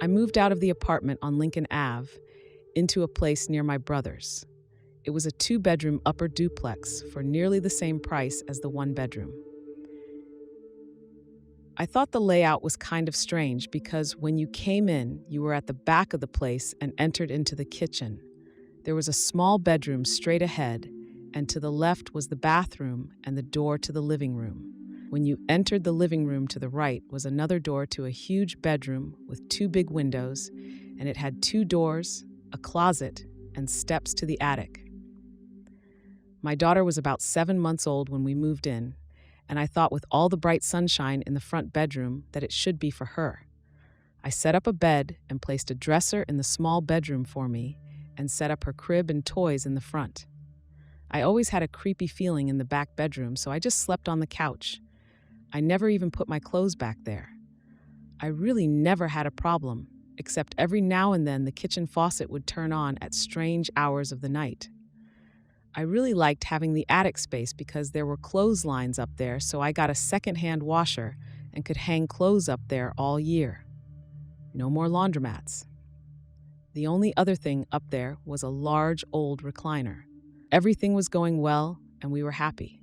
I moved out of the apartment on Lincoln Ave into a place near my brother's. It was a 2-bedroom upper duplex for nearly the same price as the 1-bedroom. I thought the layout was kind of strange because when you came in, you were at the back of the place and entered into the kitchen. There was a small bedroom straight ahead, and to the left was the bathroom and the door to the living room. When you entered the living room, to the right was another door to a huge bedroom with 2 big windows, and it had 2 doors, a closet, and steps to the attic. My daughter was about 7 months old when we moved in, and I thought with all the bright sunshine in the front bedroom that it should be for her. I set up a bed and placed a dresser in the small bedroom for me and set up her crib and toys in the front. I always had a creepy feeling in the back bedroom, so I just slept on the couch. I never even put my clothes back there. I really never had a problem, except every now and then the kitchen faucet would turn on at strange hours of the night. I really liked having the attic space because there were clotheslines up there, so I got a second-hand washer and could hang clothes up there all year. No more laundromats. The only other thing up there was a large old recliner. Everything was going well, and we were happy.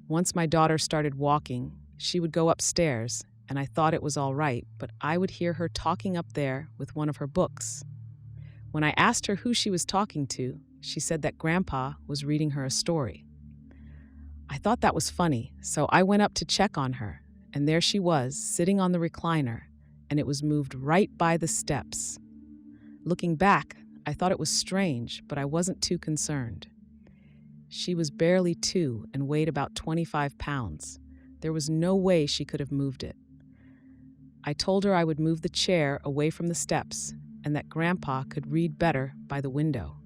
Once my daughter started walking, she would go upstairs, and I thought it was all right, but I would hear her talking up there with one of her books. When I asked her who she was talking to, she said that Grandpa was reading her a story. I thought that was funny, so I went up to check on her, and there she was, sitting on the recliner, and it was moved right by the steps. Looking back, I thought it was strange, but I wasn't too concerned. She was barely 2 and weighed about 25 pounds. There was no way she could have moved it. I told her I would move the chair away from the steps and that Grandpa could read better by the window.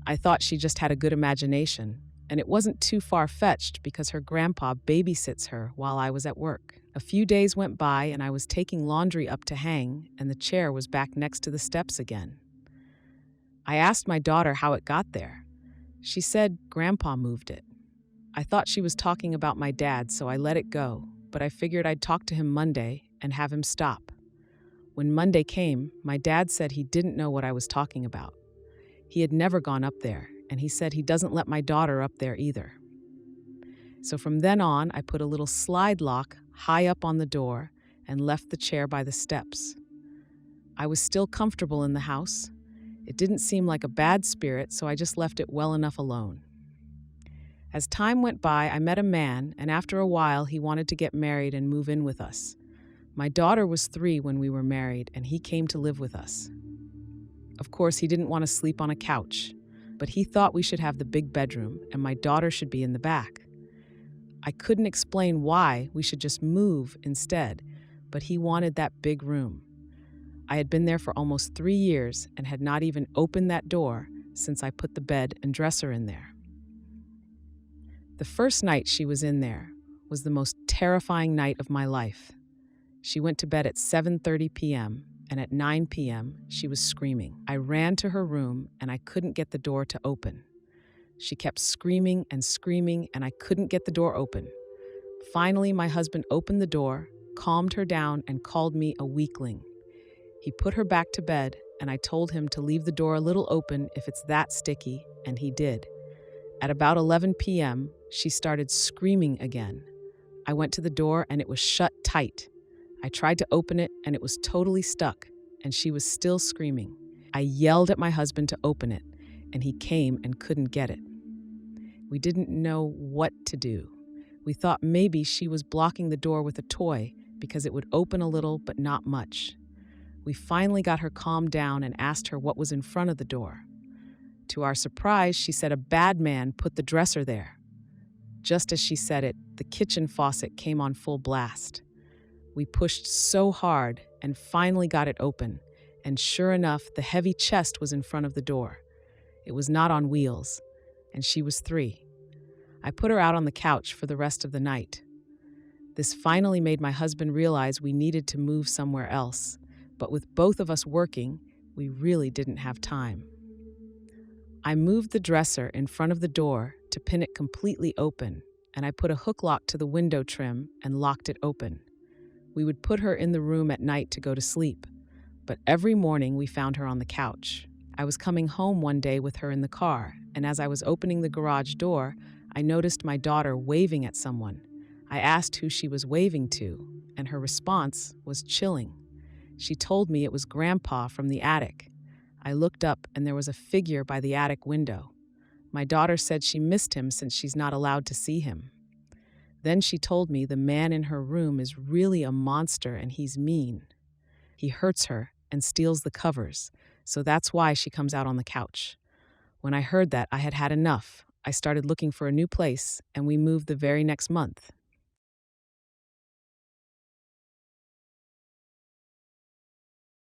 I thought she just had a good imagination, and it wasn't too far-fetched because her grandpa babysits her while I was at work. A few days went by and I was taking laundry up to hang, and the chair was back next to the steps again. I asked my daughter how it got there. She said Grandpa moved it. I thought she was talking about my dad, so I let it go, but I figured I'd talk to him Monday and have him stop. When Monday came, my dad said he didn't know what I was talking about. He had never gone up there, and he said he doesn't let my daughter up there either. So from then on, I put a little slide lock high up on the door and left the chair by the steps. I was still comfortable in the house. It didn't seem like a bad spirit, so I just left it well enough alone. As time went by, I met a man, and after a while, he wanted to get married and move in with us. My daughter was 3 when we were married, and he came to live with us. Of course, he didn't want to sleep on a couch, but he thought we should have the big bedroom and my daughter should be in the back. I couldn't explain why we should just move instead, but he wanted that big room. I had been there for almost 3 years and had not even opened that door since I put the bed and dresser in there. The first night she was in there was the most terrifying night of my life. She went to bed at 7:30 p.m., and at 9 p.m., she was screaming. I ran to her room, and I couldn't get the door to open. She kept screaming, and I couldn't get the door open. Finally, my husband opened the door, calmed her down, and called me a weakling. He put her back to bed, and I told him to leave the door a little open if it's that sticky, and he did. At about 11 p.m., she started screaming again. I went to the door, and it was shut tight. I tried to open it, and it was totally stuck, and she was still screaming. I yelled at my husband to open it, and he came and couldn't get it. We didn't know what to do. We thought maybe she was blocking the door with a toy because it would open a little but not much. We finally got her calmed down and asked her what was in front of the door. To our surprise, she said a bad man put the dresser there. Just as she said it, the kitchen faucet came on full blast. We pushed so hard and finally got it open, and sure enough, the heavy chest was in front of the door. It was not on wheels, and she was 3. I put her out on the couch for the rest of the night. This finally made my husband realize we needed to move somewhere else, but with both of us working, we really didn't have time. I moved the dresser in front of the door to pin it completely open, and I put a hook lock to the window trim and locked it open. We would put her in the room at night to go to sleep, but every morning we found her on the couch. I was coming home one day with her in the car, and as I was opening the garage door, I noticed my daughter waving at someone. I asked who she was waving to, and her response was chilling. She told me it was Grandpa from the attic. I looked up, and there was a figure by the attic window. My daughter said she missed him since she's not allowed to see him. Then she told me the man in her room is really a monster and he's mean. He hurts her and steals the covers, so that's why she comes out on the couch. When I heard that, I had had enough. I started looking for a new place, and we moved the very next month.